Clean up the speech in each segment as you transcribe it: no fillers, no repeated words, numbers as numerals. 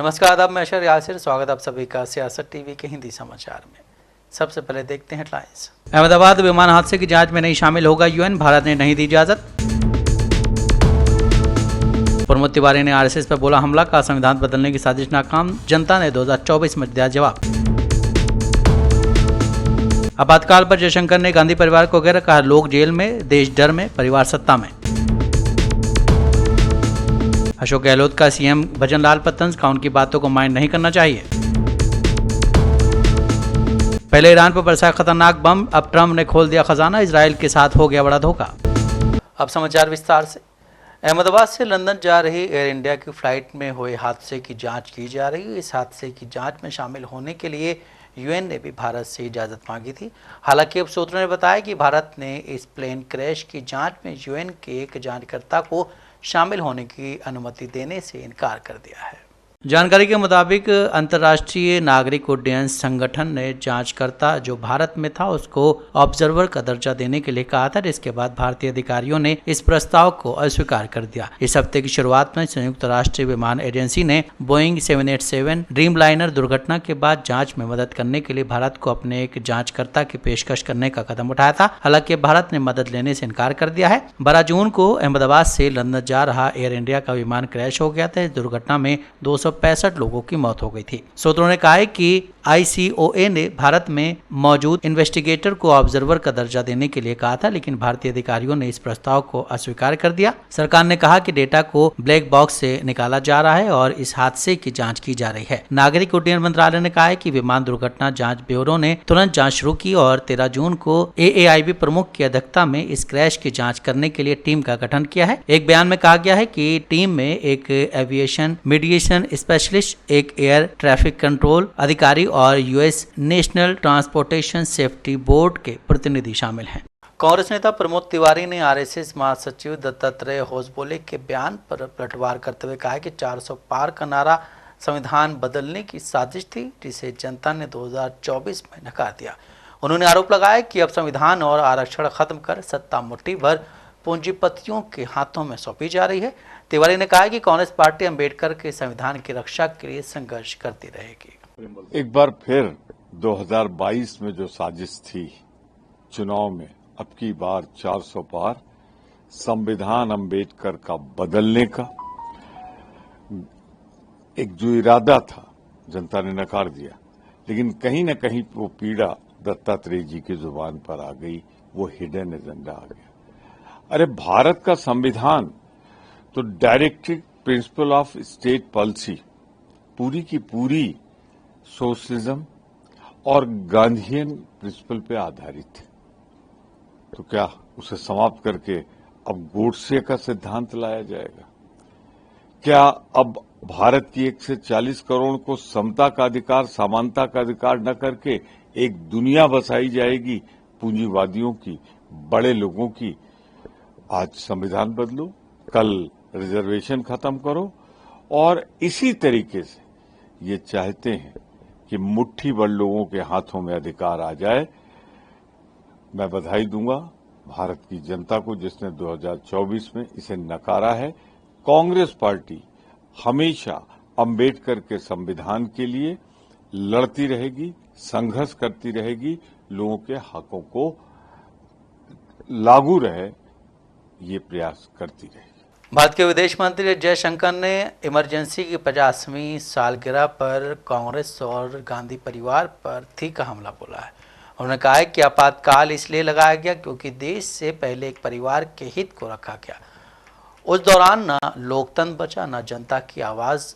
नमस्कार, आदाब, मैं अशर यासिर। स्वागत आप सभी का सियासत टीवी के हिंदी समाचार में। सबसे पहले देखते हैं हेडलाइंस। अहमदाबाद विमान हादसे की जांच में नहीं शामिल होगा यूएन, भारत ने नहीं दी इजाजत। प्रमोद तिवारी ने आरएसएस पर बोला हमला, का संविधान बदलने की साजिश नाकाम, जनता ने 2024 में दिया जवाब। आपातकाल पर जयशंकर ने गांधी परिवार को घेरा, कहा लोग जेल में, देश डर में, परिवार सत्ता में। अशोक गहलोत का सीएम भजनलाल पर तंज, का उनकी बातों को माइंड नहीं करना चाहिए। पहले ईरान पर बरसाया खतरनाक बम, अब ट्रंप ने खोल दिया खजाना, इजराइल के साथ हो गया बड़ा धोखा। अब समाचार विस्तार से। अहमदाबाद से लंदन जा रही एयर इंडिया की फ्लाइट में हुए हादसे की जांच की जा रही है। इस हादसे की जांच में शामिल होने के लिए यूएन ने भी भारत से इजाज़त मांगी थी। हालांकि अब सूत्रों ने बताया कि भारत ने इस प्लेन क्रैश की जांच में यूएन के एक जांचकर्ता को शामिल होने की अनुमति देने से इनकार कर दिया है। जानकारी के मुताबिक अंतर्राष्ट्रीय नागरिक उड्डयन संगठन ने जांचकर्ता जो भारत में था उसको ऑब्जर्वर का दर्जा देने के लिए कहा था, जिसके बाद भारतीय अधिकारियों ने इस प्रस्ताव को अस्वीकार कर दिया। इस हफ्ते की शुरुआत में संयुक्त राष्ट्र विमान एजेंसी ने बोइंग 787 ड्रीमलाइनर दुर्घटना के बाद जांच में मदद करने के लिए भारत को अपने एक जांचकर्ता की पेशकश करने का कदम उठाया था। हालांकि भारत ने मदद लेने से इनकार कर दिया है। 12 जून को अहमदाबाद से लंदन जा रहा एयर इंडिया का विमान क्रैश हो गया था। इस दुर्घटना में 265 लोगों की मौत हो गई थी। सूत्रों ने कहा है कि ICOA ने भारत में मौजूद इन्वेस्टिगेटर को ऑब्जर्वर का दर्जा देने के लिए कहा था, लेकिन भारतीय अधिकारियों ने इस प्रस्ताव को अस्वीकार कर दिया। सरकार ने कहा कि डेटा को ब्लैक बॉक्स से निकाला जा रहा है और इस हादसे की जांच की जा रही है। नागरिक उड्डयन मंत्रालय ने कहा है कि विमान दुर्घटना जांच ब्यूरो ने तुरंत जांच शुरू की और 13 जून को AAIB प्रमुख की अध्यक्षता में इस क्रैश की जांच करने के लिए टीम का गठन किया है। एक बयान में कहा गया है कि टीम में एक एविएशन मीडिएशन स्पेशलिस्ट, एक एयर ट्रैफिक कंट्रोल अधिकारी और US national transportation safety board के प्रतिनिधि शामिल हैं। कांग्रेस नेता प्रमोद तिवारी ने आरएसएस महासचिव दत्तात्रेय होसबोले के बयान पर पलटवार करते हुए कहा कि 400 पार का नारा संविधान बदलने की साजिश थी, जिसे जनता ने 2024 में नकार दिया। उन्होंने आरोप लगाया कि अब संविधान और आरक्षण खत्म कर सत्ता मुट्ठी भर पूंजीपतियों के हाथों में सौंपी जा रही है। तिवारी ने कहा कि कांग्रेस पार्टी अंबेडकर के संविधान की रक्षा के लिए संघर्ष करती रहेगी। एक बार फिर 2022 में जो साजिश थी चुनाव में, अब की बार 400 पार संविधान अंबेडकर का बदलने का एक जो इरादा था जनता ने नकार दिया। लेकिन कहीं न कहीं वो पीड़ा दत्तात्रेय जी की जुबान पर आ गई, वो हिडन एजेंडा आ गया। अरे भारत का संविधान तो directive principle of state policy पूरी की पूरी सोशलिज्म और गांधीयन प्रिंसिपल पे आधारित है। तो क्या उसे समाप्त करके अब गोडसे का सिद्धांत लाया जाएगा? क्या अब भारत की 140 करोड़ को समता का अधिकार, समानता का अधिकार न करके एक दुनिया बसाई जाएगी पूंजीवादियों की, बड़े लोगों की? आज संविधान बदलो, कल रिजर्वेशन खत्म करो, और इसी तरीके से ये चाहते हैं कि मुट्ठी भर लोगों के हाथों में अधिकार आ जाए। मैं बधाई दूंगा भारत की जनता को जिसने 2024 में इसे नकारा है। कांग्रेस पार्टी हमेशा अंबेडकर के संविधान के लिए लड़ती रहेगी, संघर्ष करती रहेगी, लोगों के हकों को लागू रहे ये प्रयास करती रहेगी। भारत के विदेश मंत्री जयशंकर ने इमरजेंसी की 50वीं सालगिरह पर कांग्रेस और गांधी परिवार पर तीखा हमला बोला है। उन्होंने कहा है कि आपातकाल इसलिए लगाया गया क्योंकि देश से पहले एक परिवार के हित को रखा गया। उस दौरान न लोकतंत्र बचा, न जनता की आवाज।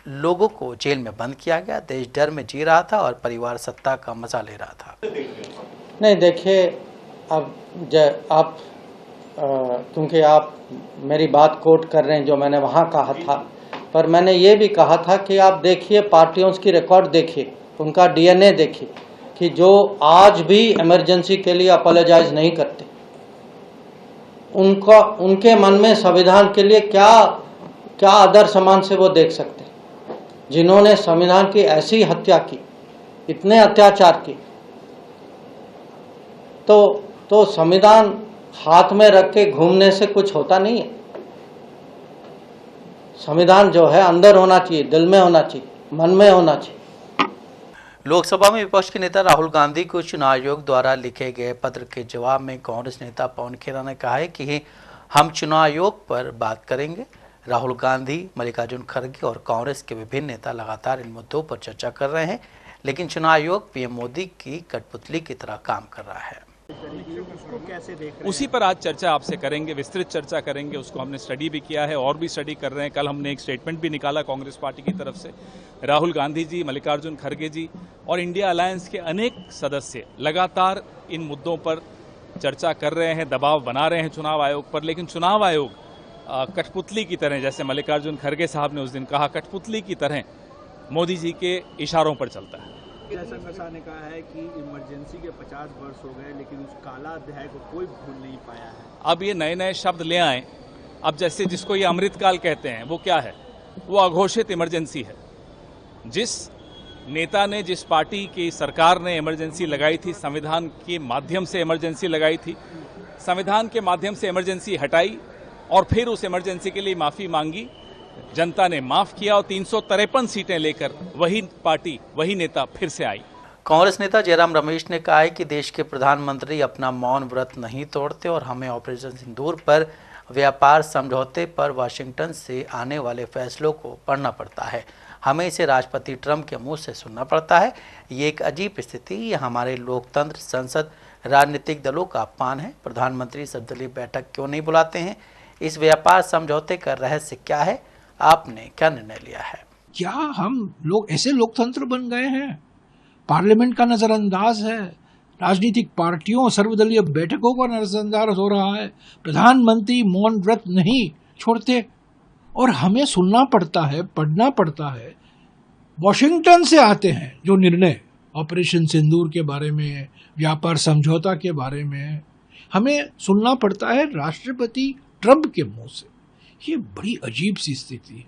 लोगों को जेल में बंद किया गया, देश डर में जी रहा था और परिवार सत्ता का मजा ले रहा था। नहीं, देखिए, अब आप क्योंकि आप मेरी बात कोट कर रहे हैं जो मैंने वहाँ कहा था, पर मैंने ये भी कहा था कि आप देखिए पार्टियों की रिकॉर्ड देखिए, उनका DNA देखिए कि जो आज भी इमरजेंसी के लिए अपोलोजाइज नहीं करते, उनके मन में संविधान के लिए क्या आदर सम्मान से वो देख सकते हैं। जिन्होंने संविधान की ऐसी हत्या की, इतने अत्याचार किए, तो संविधान हाथ में रख के घूमने से कुछ होता नहीं है। संविधान जो है अंदर होना चाहिए, दिल में होना चाहिए, मन में होना चाहिए। लोकसभा में विपक्ष के नेता राहुल गांधी को चुनाव आयोग द्वारा लिखे गए पत्र के जवाब में कांग्रेस नेता पवन खेरा ने कहा है कि हम चुनाव आयोग पर बात करेंगे। राहुल गांधी, मल्लिकार्जुन खड़गे और कांग्रेस के विभिन्न नेता लगातार इन मुद्दों पर चर्चा कर रहे हैं, लेकिन चुनाव आयोग पीएम मोदी की कठपुतली की तरह काम कर रहा है। उसको कैसे देख रहे हैं? उसी पर आज चर्चा आपसे करेंगे, विस्तृत चर्चा करेंगे। उसको हमने स्टडी भी किया है और भी स्टडी कर रहे हैं। कल हमने एक स्टेटमेंट भी निकाला कांग्रेस पार्टी की तरफ से। राहुल गांधी जी, मल्लिकार्जुन खड़गे जी और इंडिया अलायंस के अनेक सदस्य लगातार इन मुद्दों पर चर्चा कर रहे हैं, दबाव बना रहे हैं चुनाव आयोग पर। लेकिन चुनाव आयोग कठपुतली की तरह, जैसे मल्लिकार्जुन खड़गे साहब ने उस दिन कहा, कठपुतली की तरह मोदी जी के इशारों पर चलता है। जैसा प्रसाद ने कहा है कि इमरजेंसी के 50 वर्ष हो गए, लेकिन उस काला अध्याय को कोई भूल नहीं पाया है। अब ये नए नए शब्द ले आए। अब जैसे जिसको ये अमृतकाल कहते हैं, वो क्या है? वो अघोषित इमरजेंसी है। जिस नेता ने, जिस पार्टी की सरकार ने इमरजेंसी लगाई थी, संविधान के माध्यम से इमरजेंसी लगाई थी, संविधान के माध्यम से इमरजेंसी हटाई और फिर उस इमरजेंसी के लिए माफी मांगी, जनता ने माफ किया और 353 सीटें लेकर वही पार्टी, वही नेता फिर से आई। कांग्रेस नेता जयराम रमेश ने कहा है कि देश के प्रधानमंत्री अपना मौन व्रत नहीं तोड़ते और हमें ऑपरेशन सिंदूर पर व्यापार समझौते पर वाशिंगटन से आने वाले फैसलों को पढ़ना पड़ता है। हमें इसे राष्ट्रपति ट्रंप के मुंह से सुनना पड़ता है। ये एक अजीब स्थिति, ये हमारे लोकतंत्र, संसद, राजनीतिक दलों का अपमान है। प्रधानमंत्री सर्वदलीय बैठक क्यों नहीं बुलाते हैं? इस व्यापार समझौते का रहस्य क्या है? आपने क्या निर्णय लिया है? क्या हम लोग ऐसे लोकतंत्र बन गए हैं? पार्लियामेंट का नजरअंदाज है, राजनीतिक पार्टियों, सर्वदलीय बैठकों का नजरअंदाज हो रहा है, प्रधानमंत्री मौन व्रत नहीं छोड़ते और हमें सुनना पड़ता है, पढ़ना पड़ता है। वॉशिंगटन से आते हैं जो निर्णय ऑपरेशन सिंदूर के बारे में, व्यापार समझौता के बारे में, हमें सुनना पड़ता है राष्ट्रपति ट्रंप के मुंह से। ये बड़ी अजीब सी स्थिति है।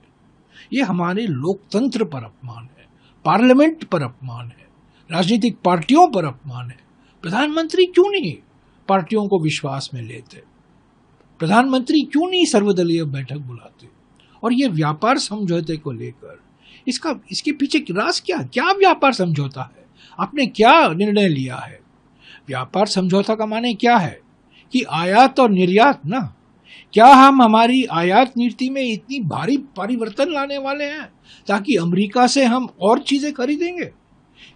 ये हमारे लोकतंत्र पर अपमान है, पार्लियामेंट पर अपमान है, राजनीतिक पार्टियों पर अपमान है। प्रधानमंत्री क्यों नहीं पार्टियों को विश्वास में लेते? प्रधानमंत्री क्यों नहीं सर्वदलीय बैठक बुलाते? और ये व्यापार समझौते को लेकर इसके पीछे राज क्या व्यापार समझौता है? आपने क्या निर्णय लिया है? व्यापार समझौता का माने क्या है कि आयात और निर्यात ना। क्या हम हमारी आयात नीति में इतनी भारी परिवर्तन लाने वाले हैं ताकि अमेरिका से हम और चीजें खरीदेंगे?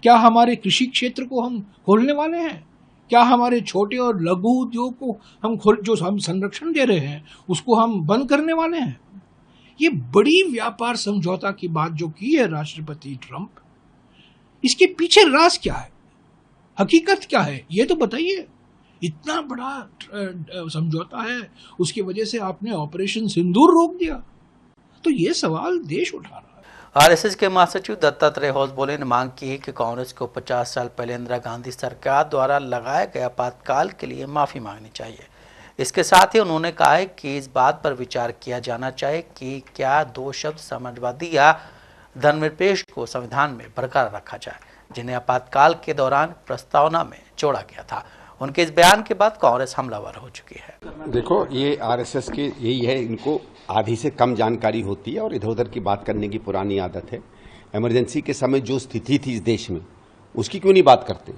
क्या हमारे कृषि क्षेत्र को हम खोलने वाले हैं? क्या हमारे छोटे और लघु उद्योग को जो हम संरक्षण दे रहे हैं उसको हम बंद करने वाले हैं? ये बड़ी व्यापार समझौता की बात जो की है राष्ट्रपति ट्रंप, इसके पीछे राज क्या है, हकीकत क्या है, ये तो बताइए। इतना बड़ा समझौता है, उसकी वजह से आपने ऑपरेशन सिंदूर रोक दिया, तो ये सवाल देश उठा रहा है। आरएसएस के महासचिव दत्तात्रेय होसबोले ने मांग की है कि कांग्रेस को 50 साल पहले इंदिरा गांधी सरकार द्वारा लगाए गए आपातकाल के लिए माफी मांगनी चाहिए। इसके साथ ही उन्होंने कहा है कि इस बात पर विचार किया जाना चाहिए कि क्या 2 शब्द समाजवादी या धर्मनिरपेक्ष को संविधान में बरकरार रखा जाए, जिन्हें आपातकाल के दौरान प्रस्तावना में जोड़ा गया था। उनके इस बयान के बाद कांग्रेस हमलावर हो चुकी है। देखो, ये आरएसएस के यही है, इनको आधी से कम जानकारी होती है और इधर उधर की बात करने की पुरानी आदत है। इमरजेंसी के समय जो स्थिति थी इस देश में, उसकी क्यों नहीं बात करते?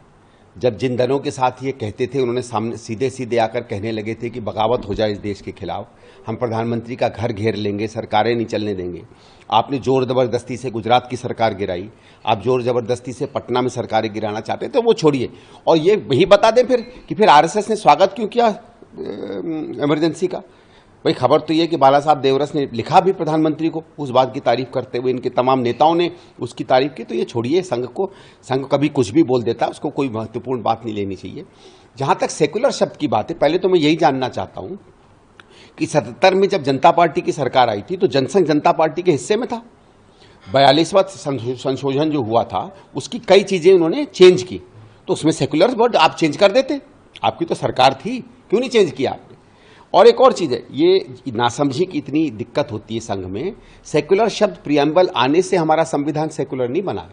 जब जिन दलों के साथ ये कहते थे, उन्होंने सामने सीधे सीधे आकर कहने लगे थे कि बगावत हो जाए इस देश के खिलाफ, हम प्रधानमंत्री का घर घेर लेंगे, सरकारें नहीं चलने देंगे। आपने जोर जबरदस्ती से गुजरात की सरकार गिराई, आप जोर जबरदस्ती से पटना में सरकारें गिराना चाहते हैं, तो वो छोड़िए। और ये यही बता दें फिर कि फिर आरएसएस ने स्वागत क्यों किया इमरजेंसी का। भाई, खबर तो ये कि बाला साहब देवरस ने लिखा भी प्रधानमंत्री को उस बात की तारीफ करते हुए, इनके तमाम नेताओं ने उसकी तारीफ की। तो ये छोड़िए संघ कभी कुछ भी बोल देता है, उसको कोई महत्वपूर्ण बात नहीं लेनी चाहिए। जहां तक सेकुलर शब्द की बात है, पहले तो मैं यही जानना चाहता हूं कि 77 में जब जनता पार्टी की सरकार आई थी तो जनसंघ जनता पार्टी के हिस्से में था। 42वां संशोधन जो हुआ था उसकी कई चीजें उन्होंने चेंज की, तो उसमें सेकुलर वर्ड आप चेंज कर देते, आपकी तो सरकार थी, क्यों नहीं चेंज किया आपने? और एक और चीज है, ये नासमझी की इतनी दिक्कत होती है संघ में। सेकुलर शब्द प्रियम्बल आने से हमारा संविधान सेकुलर नहीं बना।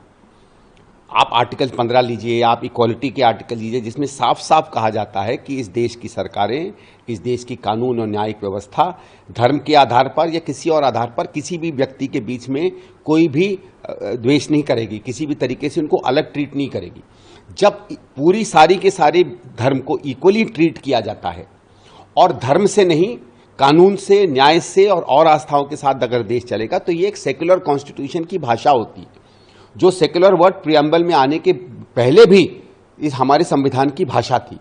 आप आर्टिकल 15 लीजिए, आप इक्वालिटी के आर्टिकल लीजिए, जिसमें साफ साफ कहा जाता है कि इस देश की सरकारें, इस देश की कानून और न्यायिक व्यवस्था धर्म के आधार पर या किसी और आधार पर किसी भी व्यक्ति के बीच में कोई भी द्वेष नहीं करेगी, किसी भी तरीके से उनको अलग ट्रीट नहीं करेगी। जब पूरी सारी के सारे धर्म को इक्वली ट्रीट किया जाता है और धर्म से नहीं, कानून से, न्याय से और आस्थाओं के साथ अगर देश चलेगा, तो ये एक सेक्युलर कॉन्स्टिट्यूशन की भाषा होती है, जो सेक्युलर वर्ड प्रियम्बल में आने के पहले भी इस हमारे संविधान की भाषा थी।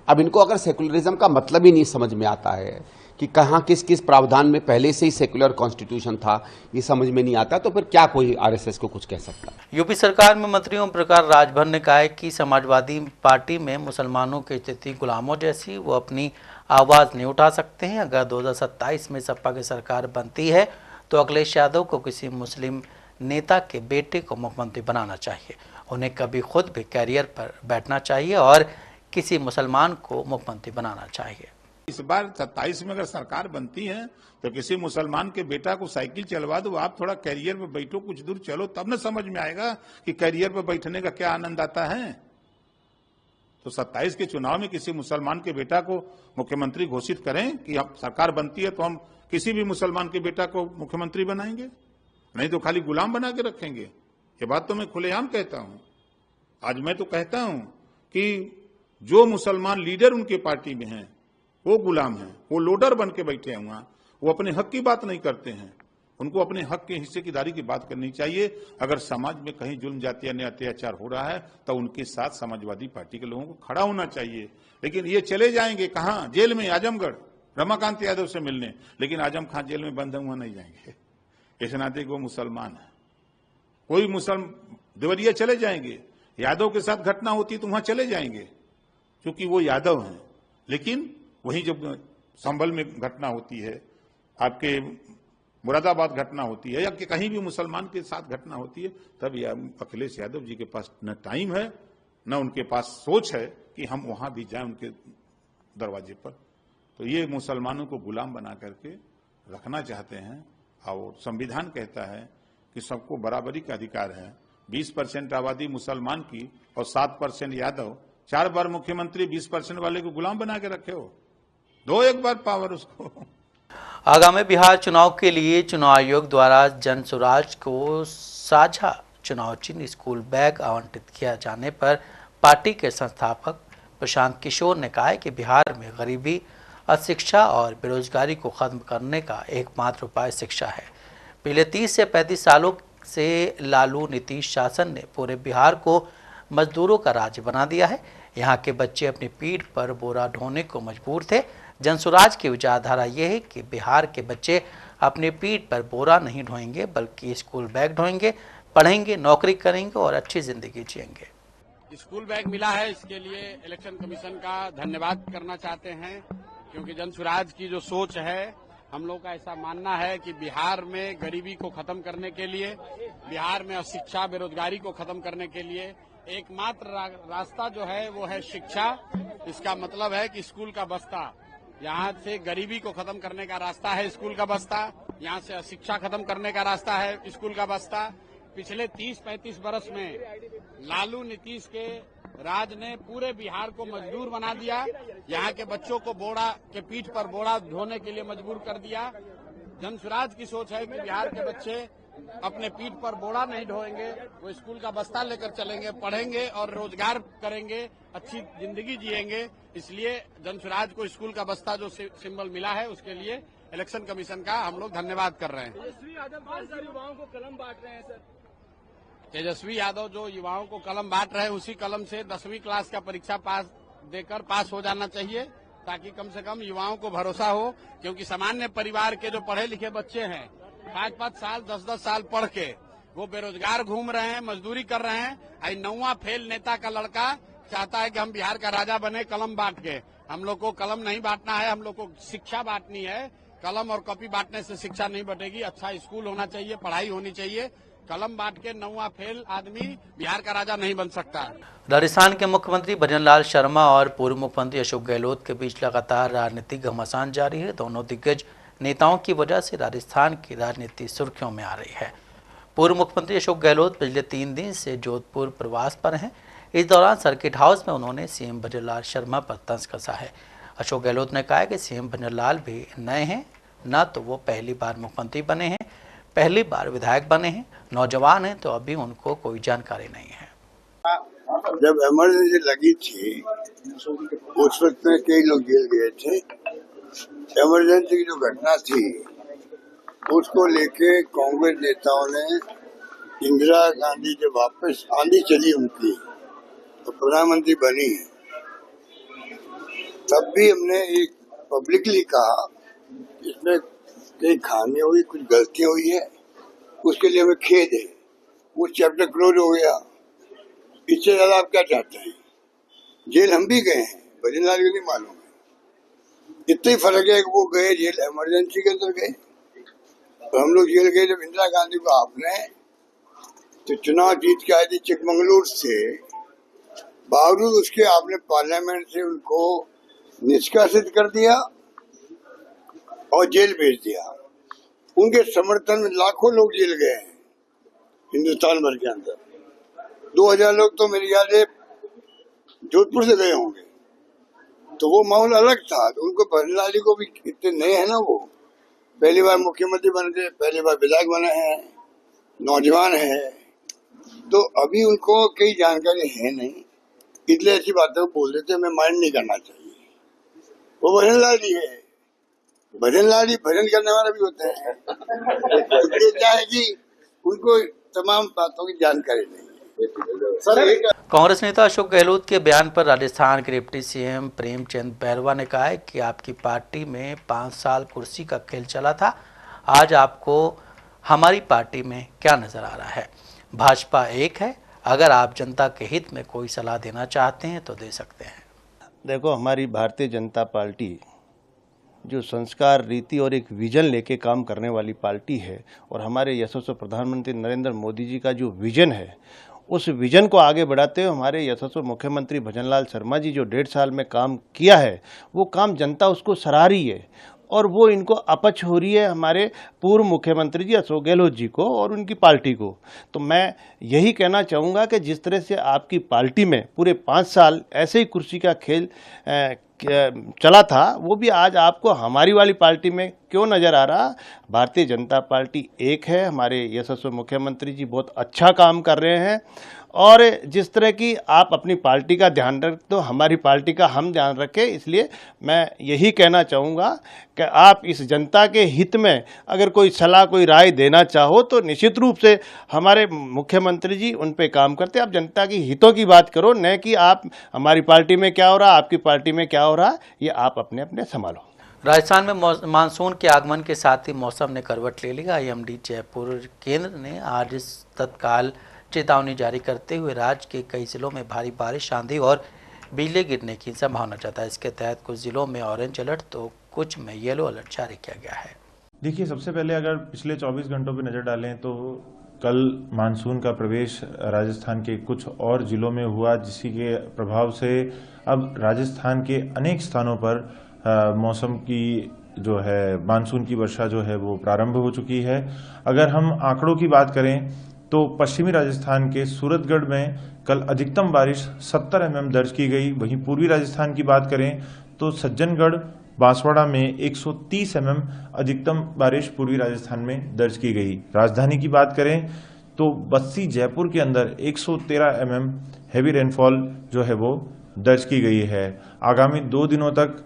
अब इनको अगर सेक्युलरिज्म का मतलब ही नहीं समझ में आता है कि कहाँ किस किस प्रावधान में पहले से ही सेक्युलर कॉन्स्टिट्यूशन था, ये समझ में नहीं आता, तो फिर क्या कोई आरएसएस को कुछ कह सकता है। यूपी सरकार में मंत्री ओम प्रकाश राजभर ने कहा है कि समाजवादी पार्टी में मुसलमानों की स्थिति गुलामों जैसी, वो अपनी आवाज़ नहीं उठा सकते हैं। अगर 2027 में सपा की सरकार बनती है तो अखिलेश यादव को किसी मुस्लिम नेता के बेटे को मुख्यमंत्री बनाना चाहिए। उन्हें कभी खुद भी कैरियर पर बैठना चाहिए और किसी मुसलमान को मुख्यमंत्री बनाना चाहिए। इस बार 27 में अगर सरकार बनती है तो किसी मुसलमान के बेटा को साइकिल चलवा दो, आप थोड़ा कैरियर पर बैठो, कुछ दूर चलो, तब न समझ में आएगा कि कैरियर पर बैठने का क्या आनंद आता है। तो 27 के चुनाव में किसी मुसलमान के बेटा को मुख्यमंत्री घोषित करें कि अब सरकार बनती है तो हम किसी भी मुसलमान के बेटा को मुख्यमंत्री बनाएंगे, नहीं तो खाली गुलाम बना के रखेंगे। ये बात तो मैं खुलेआम कहता हूं। आज मैं तो कहता हूं कि जो मुसलमान लीडर उनके पार्टी में हैं वो गुलाम हैं, वो लोडर बन के बैठे हैं वहां, वो अपने हक की बात नहीं करते हैं। उनको अपने हक के हिस्सेदारी की बात करनी चाहिए। अगर समाज में कहीं जुल्म जाति अन्य अत्याचार हो रहा है तो उनके साथ समाजवादी पार्टी के लोगों को खड़ा होना चाहिए। लेकिन ये चले जाएंगे कहां? जेल में, आजमगढ़, रमाकांत यादव से मिलने, लेकिन आजम खान जेल में बंद है, वहां नहीं जाएंगे इस नाते वो मुसलमान है। कोई देवरिया चले जाएंगे, यादव के साथ घटना होती तो वहां चले जाएंगे क्योंकि वो यादव हैं। लेकिन वहीं जब संभल में घटना होती है, आपके मुरादाबाद घटना होती है, या कि कहीं भी मुसलमान के साथ घटना होती है, तब अखिलेश यादव जी के पास न टाइम है न उनके पास सोच है कि हम वहां भी जाएं उनके दरवाजे पर। तो ये मुसलमानों को गुलाम बना करके रखना चाहते हैं। और संविधान कहता है कि सबको बराबरी का अधिकार है। 20% आबादी मुसलमान की और 7% यादव, 4 बार मुख्यमंत्री 20% वाले को गुलाम बना के रखे हो, दो एक बार पावर उसको। आगामी बिहार चुनाव के लिए चुनाव आयोग द्वारा जन स्वराज को साझा चुनाव चिन्ह स्कूल बैग आवंटित किया जाने पर पार्टी के संस्थापक प्रशांत किशोर ने कहा है कि बिहार में गरीबी, अशिक्षा और बेरोजगारी को खत्म करने का एकमात्र उपाय शिक्षा है। पिछले 30 से 35 सालों से लालू नीतीश शासन ने पूरे बिहार को मजदूरों का राज्य बना दिया है। यहाँ के बच्चे अपनी पीठ पर बोरा ढोने को मजबूर थे। जनस्वराज की विचारधारा यह है कि बिहार के बच्चे अपनी पीठ पर बोरा नहीं ढोएंगे बल्कि स्कूल बैग ढोएंगे, पढ़ेंगे, नौकरी करेंगे और अच्छी जिंदगी जिएंगे। स्कूल बैग मिला है, इसके लिए इलेक्शन कमीशन का धन्यवाद करना चाहते हैं, क्योंकि जनस्वराज की जो सोच है, हम लोग का ऐसा मानना है कि बिहार में गरीबी को खत्म करने के लिए, बिहार में अशिक्षा, बेरोजगारी को खत्म करने के लिए एकमात्र रास्ता जो है वो है शिक्षा। इसका मतलब है कि स्कूल का बस्ता, यहाँ से गरीबी को खत्म करने का रास्ता है स्कूल का बस्ता, यहाँ से अशिक्षा खत्म करने का रास्ता है स्कूल का बस्ता। पिछले 30-35 बरस में लालू नीतीश के राज ने पूरे बिहार को मजदूर बना दिया। यहाँ के बच्चों को बोरा के पीठ पर बोरा ढोने के लिए मजबूर कर दिया। जनस्वराज की सोच है कि बिहार के बच्चे अपने पीठ पर बोरा नहीं ढोएंगे, वो स्कूल का बस्ता लेकर चलेंगे, पढ़ेंगे और रोजगार करेंगे, अच्छी जिंदगी जिएंगे। इसलिए जनस्वराज को स्कूल का बस्ता जो सिंबल मिला है उसके लिए इलेक्शन कमीशन का हम लोग धन्यवाद कर रहे हैं। तेजस्वी यादव युवाओं को कलम बांट रहे हैं सर। तेजस्वी यादव जो युवाओं को कलम बांट रहे हैं, उसी कलम से 10वीं क्लास का परीक्षा देकर पास हो जाना चाहिए, ताकि कम से कम युवाओं को भरोसा हो। क्योंकि सामान्य परिवार के जो पढ़े लिखे बच्चे हैं, 5-5 साल 10-10 साल पढ़ के वो बेरोजगार घूम रहे हैं, मजदूरी कर रहे हैं। 9वां फेल नेता का लड़का चाहता है कि हम बिहार का राजा बने कलम बांट के। हम लोग को कलम नहीं बांटना है, हम लोग को शिक्षा बांटनी है। कलम और कॉपी बांटने से शिक्षा नहीं बटेगी। अच्छा स्कूल होना चाहिए, पढ़ाई होनी चाहिए। कलम बांट के 9वां फेल आदमी बिहार का राजा नहीं बन सकता। राजस्थान के मुख्यमंत्री भजनलाल शर्मा और पूर्व मुख्यमंत्री अशोक गहलोत के बीच लगातार राजनीतिक घमासान जारी है। दोनों दिग्गज नेताओं की वजह से राजस्थान की राजनीति सुर्खियों में आ रही है। पूर्व मुख्यमंत्री अशोक गहलोत पिछले 3 दिन से जोधपुर प्रवास पर हैं। इस दौरान सर्किट हाउस में उन्होंने सीएम भजनलाल शर्मा पर तंज कसा है। अशोक गहलोत ने कहा है कि सीएम भजनलाल भी नए हैं, न तो वो पहली बार मुख्यमंत्री बने हैं, पहली बार विधायक बने हैं, नौजवान हैं, तो अभी उनको कोई जानकारी नहीं है। जब इमरजेंसी लगी थी उस वक्त में कई लोग जेल गए थे। इमरजेंसी की जो घटना थी उसको लेके कांग्रेस नेताओं ने इंदिरा गांधी जब वापस आंधी चली उनकी तो प्रधानमंत्री बनी, तब भी हमने एक पब्लिकली कहा इसमें कई खामियां हुई, कुछ गलतियां हुई है, उसके लिए हमें खेद है। वो चैप्टर क्लोज हो गया। इससे ज्यादा आप क्या चाहते हैं? जेल हम भी गए हैं, भजनलाल को नहीं मालूम है। इतना ही फर्क है कि वो गए जेल इमरजेंसी के अंदर गए और हम लोग जेल गए जब इंदिरा गांधी को आपने तो चुनाव जीत के आई थी चिकमंगलूर से, बावजूद उसके आपने पार्लियामेंट से उनको निष्कासित कर दिया और जेल भेज दिया। उनके समर्थन में लाखों लोग जेल गए हैं हिंदुस्तान भर के अंदर। 2000 लोग तो मेरी याद है जोधपुर से गए होंगे, तो वो माहौल अलग था। तो उनको भजनलाल जी को भी इतने नए हैं ना, वो पहली बार मुख्यमंत्री बन गए, पहली बार विधायक बने हैं, नौजवान है, तो अभी उनको कई जानकारी है नहीं, इसलिए ऐसी बातें बोल देते, हमें माइंड नहीं करना चाहिए। वो भजनलाल जी है, भजनलाल जी भजन करने वाले भी होते हैं। इसलिए क्या है कि उनको तमाम बातों की जानकारी नहीं है। कांग्रेस नेता अशोक गहलोत के बयान पर राजस्थान के डिप्टी सीएम प्रेमचंद बैरवा ने कहा है कि आपकी पार्टी में 5 साल कुर्सी का खेल चला था, आज आपको हमारी पार्टी में क्या नजर आ रहा है? भाजपा एक है, अगर आप जनता के हित में कोई सलाह देना चाहते हैं तो दे सकते हैं। देखो, हमारी भारतीय जनता पार्टी जो संस्कार, रीति और एक विजन लेके काम करने वाली पार्टी है, और हमारे यशस्वी प्रधानमंत्री नरेंद्र मोदी जी का जो विजन है, उस विजन को आगे बढ़ाते हुए हमारे यशस्वी मुख्यमंत्री भजनलाल शर्मा जी जो 1.5 साल में काम किया है, वो काम जनता उसको सराह रही है और वो इनको अपच हो रही है हमारे पूर्व मुख्यमंत्री जी अशोक गहलोत जी को और उनकी पार्टी को। तो मैं यही कहना चाहूँगा कि जिस तरह से आपकी पार्टी में पूरे 5 साल ऐसे ही कुर्सी का खेल चला था, वो भी आज आपको हमारी वाली पार्टी में क्यों नज़र आ रहा? भारतीय जनता पार्टी एक है, हमारे यशस्वी मुख्यमंत्री जी बहुत अच्छा काम कर रहे हैं, और जिस तरह की आप अपनी पार्टी का ध्यान रखते तो हमारी पार्टी का हम ध्यान रखें। इसलिए मैं यही कहना चाहूँगा कि आप इस जनता के हित में अगर कोई सलाह, कोई राय देना चाहो तो निश्चित रूप से हमारे मुख्यमंत्री जी उन पे काम करते। आप जनता की हितों की बात करो, न कि आप हमारी पार्टी में क्या हो रहा, आपकी पार्टी में क्या हो रहा, ये आप अपने अपने संभालो। राजस्थान में मानसून के आगमन के साथ ही मौसम ने करवट ले लिया। आईएमडी जयपुर केंद्र ने आज तत्काल चेतावनी जारी करते हुए राज्य के कई जिलों में भारी बारिश, आंधी और बिजली गिरने की संभावना जताई। इसके तहत कुछ जिलों में ऑरेंज अलर्ट तो कुछ में येलो अलर्ट जारी किया गया है। देखिए, सबसे पहले अगर पिछले 24 घंटों पर नजर डालें तो कल मानसून का प्रवेश राजस्थान के कुछ और जिलों में हुआ, जिसी के प्रभाव से अब राजस्थान के अनेक स्थानों पर मौसम की जो है मानसून की वर्षा जो है वो प्रारंभ हो चुकी है। अगर हम आंकड़ों की बात करें तो पश्चिमी राजस्थान के सूरतगढ़ में कल अधिकतम बारिश 70 mm दर्ज की गई। वहीं पूर्वी राजस्थान की बात करें तो सज्जनगढ़, बांसवाड़ा में 130 mm अधिकतम बारिश पूर्वी राजस्थान में दर्ज की गई। राजधानी की बात करें तो बस्सी, जयपुर के अंदर 113 mm हैवी रेनफॉल जो है वो दर्ज की गई है। आगामी 2 दिनों तक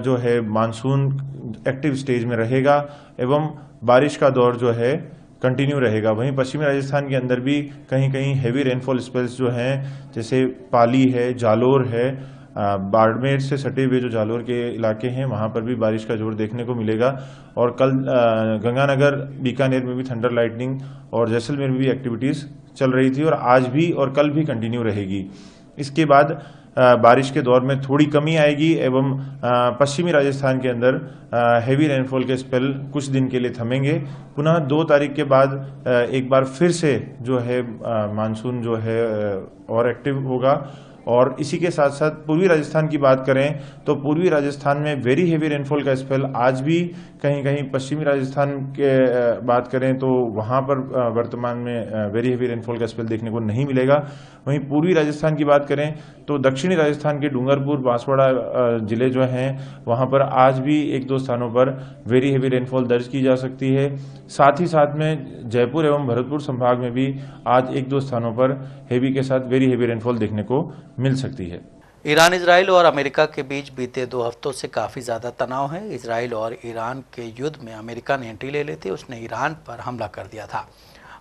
जो है मानसून एक्टिव स्टेज में रहेगा एवं बारिश का दौर जो है कंटिन्यू रहेगा। वहीं पश्चिमी राजस्थान के अंदर भी कहीं कहीं हैवी रेनफॉल स्पेल्स जो हैं, जैसे पाली है, जालोर है, बाड़मेर से सटे हुए जो जालोर के इलाके हैं, वहां पर भी बारिश का जोर देखने को मिलेगा। और कल गंगानगर, बीकानेर में भी थंडर लाइटनिंग और जैसलमेर में भी एक्टिविटीज़ चल रही थी और आज भी और कल भी कंटिन्यू रहेगी। इसके बाद बारिश के दौर में थोड़ी कमी आएगी एवं पश्चिमी राजस्थान के अंदर हेवी रेनफॉल के स्पेल कुछ दिन के लिए थमेंगे। पुनः 2 तारीख के बाद एक बार फिर से जो है मानसून जो है और एक्टिव होगा और इसी के साथ साथ पूर्वी राजस्थान की बात करें तो पूर्वी राजस्थान में वेरी हेवी रेनफॉल का स्पेल आज भी कहीं कहीं पश्चिमी राजस्थान के बात करें तो वहां पर वर्तमान में वेरी हेवी रेनफॉल का स्पेल देखने को नहीं मिलेगा। वहीं पूर्वी राजस्थान की बात करें तो दक्षिणी राजस्थान के डूंगरपुर बांसवाड़ा जिले जो हैं वहां पर आज भी एक दो स्थानों पर वेरी हेवी रेनफॉल दर्ज की जा सकती है। साथ ही साथ में जयपुर एवं भरतपुर संभाग में भी आज एक दो स्थानों पर हेवी के साथ वेरी हेवी रेनफॉल देखने को मिल सकती है। ईरान, इजराइल और अमेरिका के बीच बीते 2 हफ्तों से काफ़ी ज़्यादा तनाव है। इजराइल और ईरान के युद्ध में अमेरिका ने एंट्री ले लेते उसने ईरान पर हमला कर दिया था।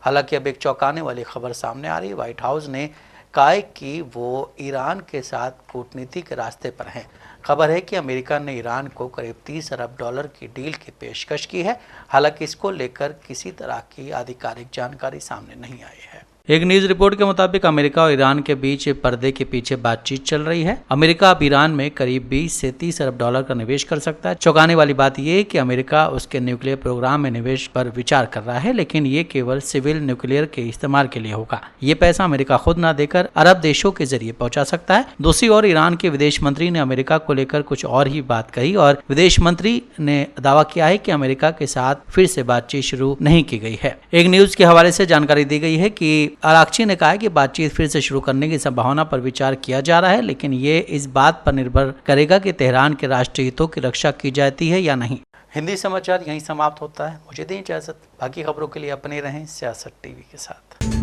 हालांकि अब एक चौंकाने वाली खबर सामने आ रही है। व्हाइट हाउस ने कहा है कि वो ईरान के साथ कूटनीति के रास्ते पर हैं। खबर है कि अमेरिका ने ईरान को करीब $30 अरब की डील की पेशकश की है। हालांकि इसको लेकर किसी तरह की आधिकारिक जानकारी सामने नहीं आई है। एक न्यूज रिपोर्ट के मुताबिक अमेरिका और ईरान के बीच पर्दे के पीछे बातचीत चल रही है। अमेरिका अब ईरान में करीब 20 से 30 अरब डॉलर का निवेश कर सकता है। चौंकाने वाली बात यह है कि अमेरिका उसके न्यूक्लियर प्रोग्राम में निवेश पर विचार कर रहा है, लेकिन ये केवल सिविल न्यूक्लियर के इस्तेमाल के लिए होगा। ये पैसा अमेरिका खुद न देकर अरब देशों के जरिए पहुंचा सकता है। दूसरी ओर ईरान के विदेश मंत्री ने अमेरिका को लेकर कुछ और ही बात कही और विदेश मंत्री ने दावा किया है कि अमेरिका के साथ फिर से बातचीत शुरू नहीं की गई है। एक न्यूज के हवाले से जानकारी दी गई है कि आरागची ने कहा है कि बातचीत फिर से शुरू करने की संभावना पर विचार किया जा रहा है, लेकिन ये इस बात पर निर्भर करेगा कि तेहरान के राष्ट्रीय हितों की रक्षा की जाती है या नहीं। हिंदी समाचार यहीं समाप्त होता है। मुझे दें इजाजत। बाकी खबरों के लिए अपने रहें सियासत टीवी के साथ।